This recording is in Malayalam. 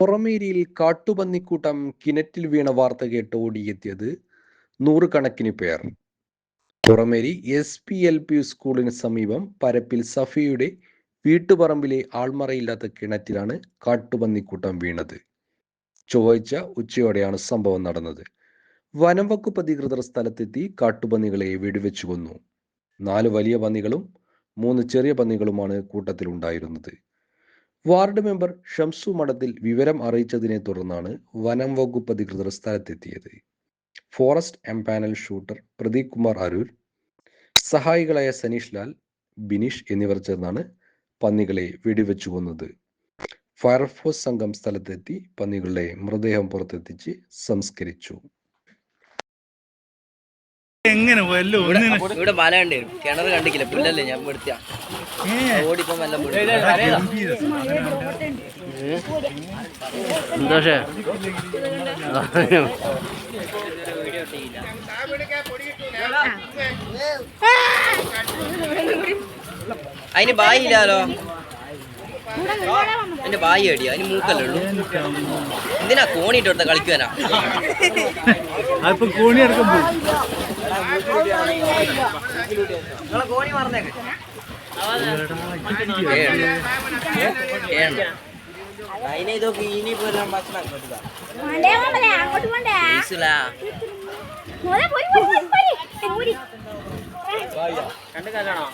പുറമേരിയിൽ കാട്ടുപന്നിക്കൂട്ടം കിണറ്റിൽ വീണ വാർത്ത കേട്ട് ഓടിയെത്തിയത് നൂറുകണക്കിന് പേർ. പുറമേരി SPLP സ്കൂളിന് സമീപം പരപ്പിൽ സഫിയുടെ വീട്ടുപറമ്പിലെ ആൾമറയില്ലാത്ത കിണറ്റിലാണ് കാട്ടുപന്നിക്കൂട്ടം വീണത്. ചൊവ്വാഴ്ച ഉച്ചയോടെയാണ് സംഭവം നടന്നത്. വനം വകുപ്പ് അധികൃതർ സ്ഥലത്തെത്തി കാട്ടുപന്നികളെ വെടിവെച്ചു കൊന്നു. 4 വലിയ പന്നികളും 3 ചെറിയ പന്നികളുമാണ് കൂട്ടത്തിലുണ്ടായിരുന്നത്. വാർഡ് മെമ്പർ ഷംസു മഠത്തിൽ വിവരം അറിയിച്ചതിനെ തുടർന്നാണ് വനം വകുപ്പ് അധികൃതർ സ്ഥലത്തെത്തിയത്. Forest empanel shooter Pradeep Kumar Aroor, സഹായികളായ സനീഷ് ലാൽ, ബിനീഷ് എന്നിവർ ചേർന്നാണ് പന്നികളെ വെടിവെച്ചു കൊന്നത്. ഫയർഫോഴ്സ് സംഘം സ്ഥലത്തെത്തി പന്നികളുടെ മൃതദേഹം പുറത്തെത്തിച്ച് സംസ്കരിച്ചു. എങ്ങനെ ഇവിടെ മല ഉണ്ട്, കിണർ കണ്ടിക്കില്ല, പുല്ലല്ലേ ഞാൻ പെടുത്തിയ ഓടിപ്പോ എല്ലാം അതിന് ബായി ഇല്ലാലോ, എന്റെ ബായി അടിയോ, അതിന് മൂക്കല്ലേ ഉള്ളൂ. എന്തിനാ കോണിട്ട് കൊടുത്ത കളിക്കുവാനാ? കോണി ഇറക്കം കോണി മറന്നേക്ക്. അതിനെ ഇതൊക്കെ ഇനിയിപ്പോ എല്ലാം ഭക്ഷണം കണ്ടു കാലാണോ?